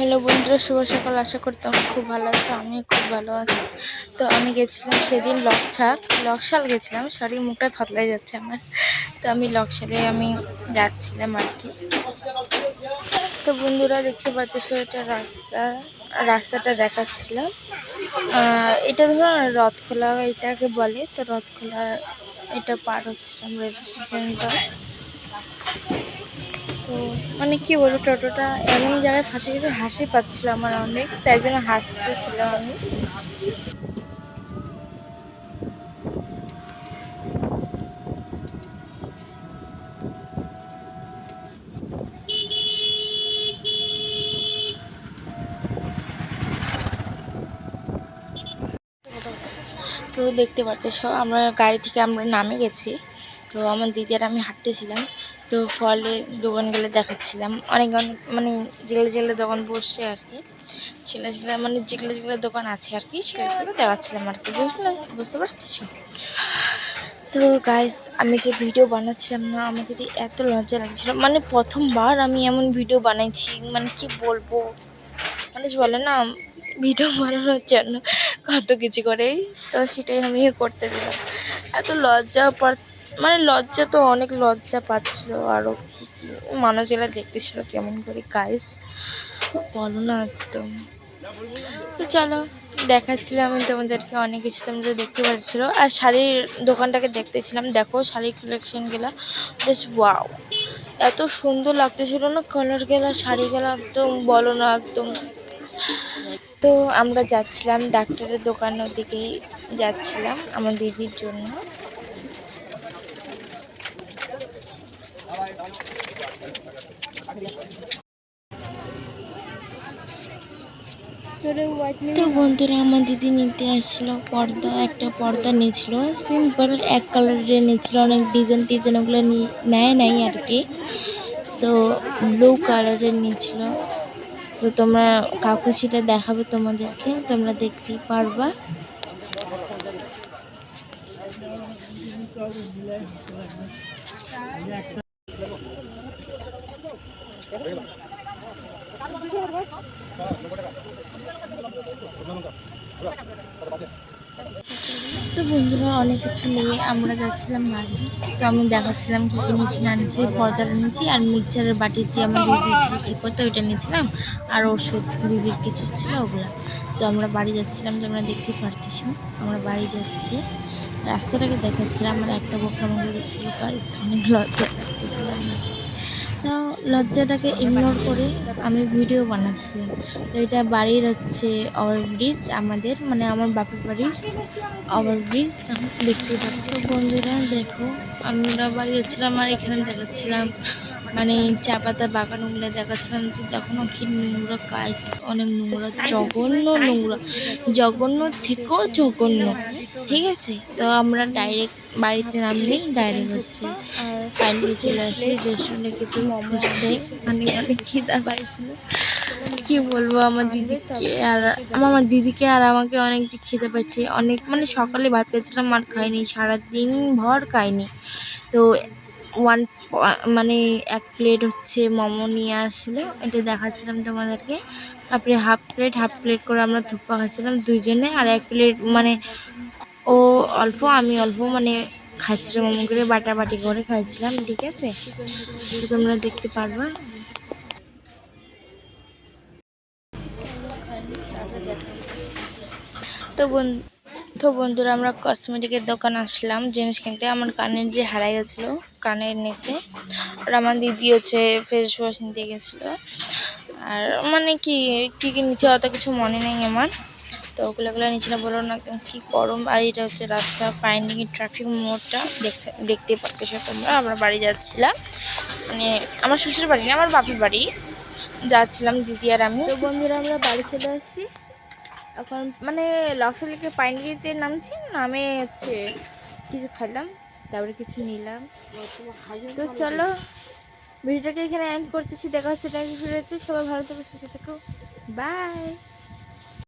Hello বন্ধুরা, শুভ সকাল। আশা করি তোমরা খুব ভালো আছো। আমি খুব ভালো আছি। তো আমি গেছিলাম সেদিন লকশাল গেছিলাম। সরি, মুখটা থতলাই যাচ্ছে আমার। তো আমি লকশালে যাচ্ছিলাম আর কি। তো বন্ধুরা দেখতে পাচ্ছ, এটা রাস্তাটা দেখাচ্ছিলাম। এটা ধরো রথখোলা এটাকে বলে। তো রথখোলা এটা পার হচ্ছিলাম, রেল স্টেশনটা। তো মানে কি বলবো, টোটোটা এমন জায়গায় ফাঁসে গেছে, হাসি পাচ্ছিল আমার অনেক, তাই জন্য হাসতেছিলাম আমি। তো দেখতে পাচ্ছ, আমরা গাড়ি থেকে নামে গেছি। তো আমার দিদি আর আমি হাঁটতেছিলাম। তো ফলে দোকানগুলো দেখাচ্ছিলাম, অনেক অনেক মানে যেগুলো যেগুলো দোকান বসছে আর কি, সেগুলো মানে যেগুলো যেগুলো দোকান আছে আর কি, সেগুলো দেখাচ্ছিলাম আর কি। বুঝতে পারতেছো? তো গাইস, আমি যে ভিডিও বানাচ্ছিলাম না, আমাকে যে এত লজ্জা লাগছিল, মানে প্রথমবার আমি এমন ভিডিও বানাইছি, মানে কি বলবো। মানুষ বলে না ভিডিও বানানোর জন্য কত কিছু করে, তো সেটাই আমি করতে দিলাম। এত মানে লজ্জা তো অনেক লজ্জা পাচ্ছিল। আরও কি কি মানুষেরা দেখতেছিল কেমন করে, গাইস বলো না একদম। তো চলো, দেখাচ্ছিলাম আমি তোমাদেরকে অনেক কিছু, তোমরা দেখতে পাচ্ছিলো। আর শাড়ির দোকানটাকে দেখতেছিলাম। দেখো শাড়ির কালেকশনগুলো জাস্ট ওয়াও, এত সুন্দর লাগতেছিল না কালার গেলা, শাড়ি গেলা, একদম বলো না একদম। তো আমরা যাচ্ছিলাম ডাক্তারের দোকানের দিকেই যাচ্ছিলাম আমার দিদির জন্য। তো বন্ধুরা, আমার দিদি নিতে আসছিলো একটা পর্দা নিয়েছিল, সিম্পল এক কালারের নিয়েছিল, অনেক ডিজাইন ওগুলো নেয় নাই আর কি। তো ব্লু কালারের নিয়েছিল। তো তোমরা কাকু সেটা দেখাবে তোমাদেরকে, তোমরা দেখতেই পারবা। তো বন্ধুরা, অনেক কিছু নিয়ে আমরা যাচ্ছিলাম বাড়ি। তো আমি দেখাচ্ছিলাম কী কী নিচ্ছি না নিচ্ছি। পর্দাটা নিচ্ছি আর মিক্সচারের বাটির যে আমার দিদি ছিল ঠিক করতে, ওইটা নিয়েছিলাম। আর ওষুধ দিদির কিছু ছিল ওগুলো। তো আমরা বাড়ি যাচ্ছিলাম, তোমরা দেখতেই পারতেছো আমরা বাড়ি যাচ্ছি। রাস্তাটাকে দেখাচ্ছিলাম, আমার একটা বউ কেমন করে দেখছিল, গাইস অনেক লজ্জা লাগতেছিল আমার। তো লজ্জাটাকে ইগনোর করে আমি ভিডিও বানাচ্ছিলাম। তো এটা বাড়ির হচ্ছে ওভারব্রিজ, আমাদের মানে আমার বাপের বাড়ির ওভারব্রিজ দেখতে পাচ্ছি। তো বন্ধুরা দেখো, আমরা বাড়ি যাচ্ছিলাম আর এখানে দেখাচ্ছিলাম মানে চা পাতা বাগানগুলো দেখাচ্ছিলাম। তো দেখো না কি নোংরা, গাইস অনেক নোংরা, জঘন্য থেকেও জঘন্য, ঠিক আছে। তো আমরা ডাইরেক্ট বাড়িতে নামিনি, ডাইরেক্ট হচ্ছে বাইরে চলে আসি রেস্টুরেন্টে কিছু খুঁজতে। অনেক খিদা পাইছিল, কি বলবো। আমার দিদিকে আর আমাকে অনেক যে খিদে পাচ্ছে অনেক, মানে সকালে ভাত খেয়েছিলাম আর খাইনি, সারাদিন ভর খাইনি। তো মানে এক প্লেট হচ্ছে মোমো নিয়ে আসছিলো, এটা দেখাচ্ছিলাম তোমাদেরকে। তারপরে হাফ প্লেট করে আমরা ধুপ্পা খাচ্ছিলাম দুইজনে। আর এক প্লেট মানে ও অল্প আমি অল্প, মানে খাচ্ছিলাম মোমো করে, বাটাবাটি করে খাইছিলাম, ঠিক আছে। তো তোমরা দেখতে পারবা। তো বন্ধুরা, আমরা কসমেটিকের দোকান আসলাম জিনিস কিনতে। আমার কানের যে হারাই গেছিলো, কানের নিতে। আর আমার দিদি হচ্ছে ফেস ওয়াশ নিতে গেছিলো। আর মানে কি কী কী নিচ্ছে অত কিছু মনে নেই আমার। তো ওগুলো নিচে বলো না একদম কি গরম। আর এটা হচ্ছে রাস্তা পাইনিং ট্রাফিক মোড়টা দেখতে পাচ্ছ তোমরা। আমরা বাড়ি যাচ্ছিলাম, মানে আমার শ্বশুর বাড়ি না, আমার বাপের বাড়ি যাচ্ছিলাম দিদি আর আমি। তো বন্ধুরা, আমরা বাড়ি চলে আসছি এখন, মানে লকশালিকে পাইনিতে নামছি, নামে হচ্ছে কিছু খাইলাম, তারপরে কিছু নিলাম। তো চলো, ভিডিওটাকে এখানে এন্ড করতেছি। দেখা হচ্ছে নেক্সট ভিডিওতে। সবাই ভালো থেকো, সুস্থ থেকো, বাই।